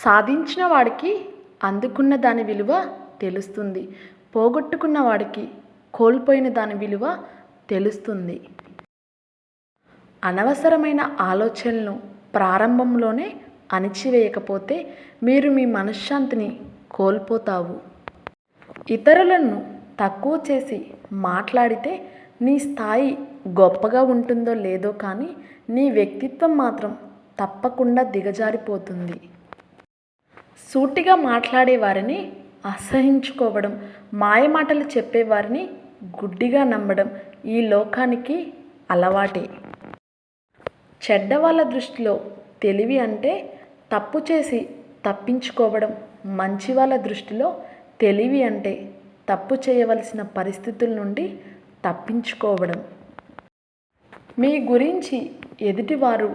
సాధించిన వాడికి అందుకున్న దాని విలువ తెలుస్తుంది. పోగొట్టుకున్న వాడికి కోల్పోయిన దాని విలువ తెలుస్తుంది. అనవసరమైన ఆలోచనలను ప్రారంభంలోనే అణిచివేయకపోతే మీరు మీ మనశ్శాంతిని కోల్పోతావు. ఇతరులను తక్కువ చేసి మాట్లాడితే నీ స్థాయి గొప్పగా ఉంటుందో లేదో కానీ నీ వ్యక్తిత్వం మాత్రం తప్పకుండా దిగజారిపోతుంది. సూటిగా మాట్లాడేవారిని అసహించుకోవడం, మాయమాటలు చెప్పేవారిని గుడ్డిగా నమ్మడం ఈ లోకానికి అలవాటే. చెడ్డవాళ్ళ దృష్టిలో తెలివి అంటే తప్పు చేసి తప్పించుకోవడం, మంచి వాళ్ళ దృష్టిలో తెలివి అంటే తప్పు చేయవలసిన పరిస్థితుల నుండి తప్పించుకోవడం. మీ గురించి ఎదుటివారు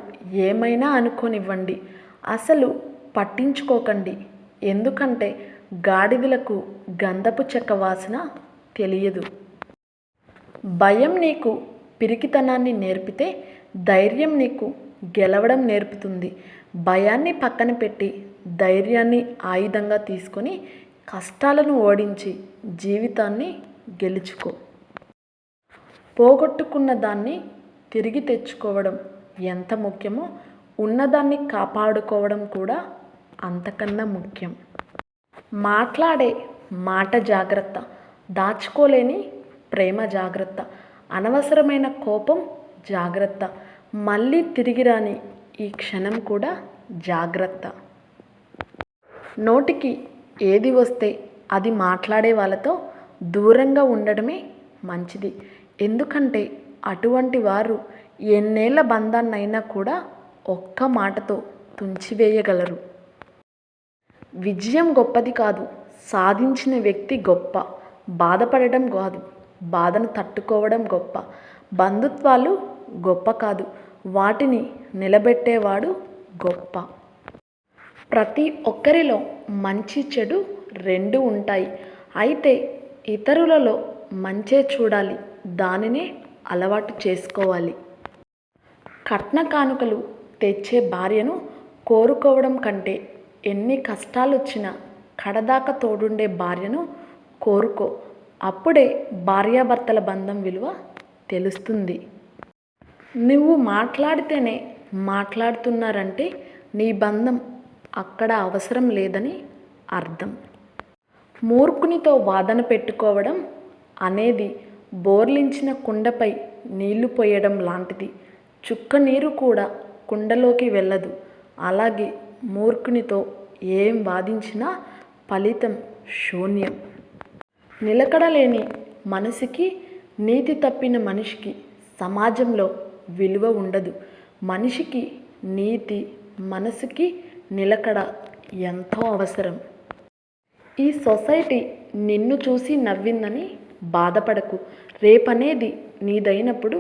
ఏమైనా అనుకోనివ్వండి, అసలు పట్టించుకోకండి. ఎందుకంటే గాడిదలకు గంధపు చెక్క వాసన తెలియదు. భయం నీకు పిరికితనాన్ని నేర్పితే ధైర్యం నీకు గెలవడం నేర్పుతుంది. భయాన్ని పక్కన పెట్టి ధైర్యాన్ని ఆయుధంగా తీసుకొని కష్టాలను ఓడించి జీవితాన్ని గెలుచుకో. పోగొట్టుకున్న దాన్ని తిరిగి తెచ్చుకోవడం ఎంత ముఖ్యమో ఉన్నదాన్ని కాపాడుకోవడం కూడా అంతకన్నా ముఖ్యం. మాట్లాడే మాట జాగ్రత్త, దాచుకోలేని ప్రేమ జాగ్రత్త, అనవసరమైన కోపం జాగ్రత్త, మళ్ళీ తిరిగి రాని ఈ క్షణం కూడా జాగ్రత్త. నోటికి ఏది వస్తే అది మాట్లాడే వాళ్ళతో దూరంగా ఉండడమే మంచిది. ఎందుకంటే అటువంటి వారు ఎన్నేళ్ల బంధాన్నైనా కూడా ఒక్క మాటతో తుంచివేయగలరు. విజయం గొప్పది కాదు, సాధించిన వ్యక్తి గొప్ప. బాధపడడం కాదు, బాధను తట్టుకోవడం గొప్ప. బంధుత్వాలు గొప్ప కాదు, వాటిని నిలబెట్టేవాడు గొప్ప. ప్రతి ఒక్కరిలో మంచి చెడు రెండు ఉంటాయి. అయితే ఇతరులలో మంచే చూడాలి, దానినే అలవాటు చేసుకోవాలి. కట్న కానుకలు తెచ్చే భార్యను కోరుకోవడం కంటే ఎన్ని కష్టాలు వచ్చినా కడదాకా తోడుండే భార్యను కోరుకో. అప్పుడే భార్యాభర్తల బంధం విలువ తెలుస్తుంది. నువ్వు మాట్లాడితేనే మాట్లాడుతున్నారంటే నీ బంధం అక్కడ అవసరం లేదని అర్థం. మూర్ఖునితో వాదన పెట్టుకోవడం అనేది బోర్లించిన కుండపై నీళ్లు పోయడం లాంటిది. చుక్క నీరు కూడా కుండలోకి వెళ్ళదు. అలాగే మూర్ఖునితో ఏం వాదించినా ఫలితం శూన్యం. నిలకడలేని మనసుకి, నీతి తప్పిన మనిషికి సమాజంలో విలువ ఉండదు. మనిషికి నీతి, మనసుకి నిలకడ ఎంతో అవసరం. ఈ సొసైటీ నిన్ను చూసి నవ్విందని బాధపడకు. రేపనేది నీదైనప్పుడు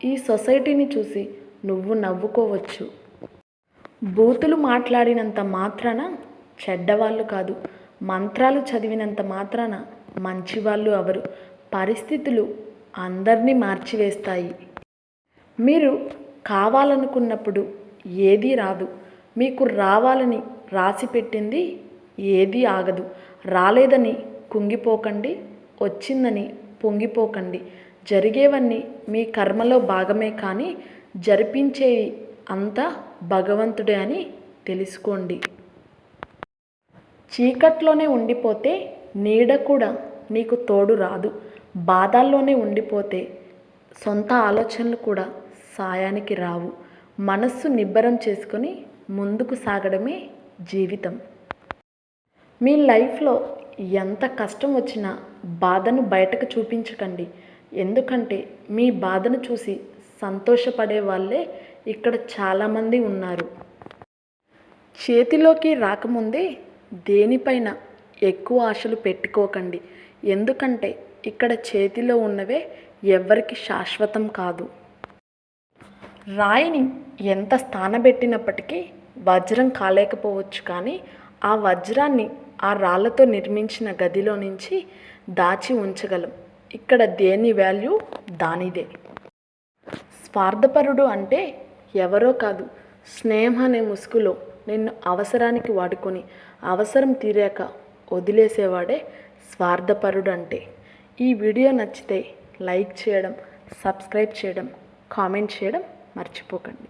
ఈ సొసైటీని చూసి నువ్వు నవ్వుకోవచ్చు. బూతులు మాట్లాడినంత మాత్రాన చెడ్డవాళ్ళు కాదు, మంత్రాలు చదివినంత మాత్రాన మంచివాళ్ళు అవరు. పరిస్థితులు అందరినీ మార్చివేస్తాయి. మీరు కావాలనుకున్నప్పుడు ఏదీ రాదు. మీకు రావాలని రాసిపెట్టింది ఏదీ ఆగదు. రాలేదని కుంగిపోకండి, వచ్చిందని పొంగిపోకండి. జరిగేవన్నీ మీ కర్మలో భాగమే కానీ జరిపించేవి అంతా భగవంతుడే అని తెలుసుకోండి. చీకట్లోనే ఉండిపోతే నీడ కూడా నీకు తోడు రాదు. బాధల్లోనే ఉండిపోతే సొంత ఆలోచనలు కూడా సాయానికి రావు. మనస్సు నిబ్బరం చేసుకొని ముందుకు సాగడమే జీవితం. మీ లైఫ్లో ఎంత కష్టం వచ్చినా బాధను బయటకు చూపించకండి. ఎందుకంటే మీ బాధను చూసి సంతోషపడే వాళ్ళే ఇక్కడ చాలామంది ఉన్నారు. చేతిలోకి రాకముందే దేనిపైన ఎక్కువ ఆశలు పెట్టుకోకండి. ఎందుకంటే ఇక్కడ చేతిలో ఉన్నవే ఎవ్వరికి శాశ్వతం కాదు. రాయిని ఎంత స్థానబెట్టినప్పటికీ వజ్రం కాలేకపోవచ్చు, కానీ ఆ వజ్రాన్ని ఆ రాళ్ళతో నిర్మించిన గదిలో నుంచి దాచి ఉంచగలం. ఇక్కడ దేని వాల్యూ దానిదే. స్వార్థపరుడు అంటే ఎవరో కాదు, స్నేహం అనే ముసుగులో నిన్ను అవసరానికి వాడుకొని అవసరం తీరాక వదిలేసేవాడే స్వార్థపరుడు అంటే. ఈ వీడియో నచ్చితే లైక్ చేయడం, సబ్స్క్రైబ్ చేయడం, కామెంట్ చేయడం మర్చిపోకండి.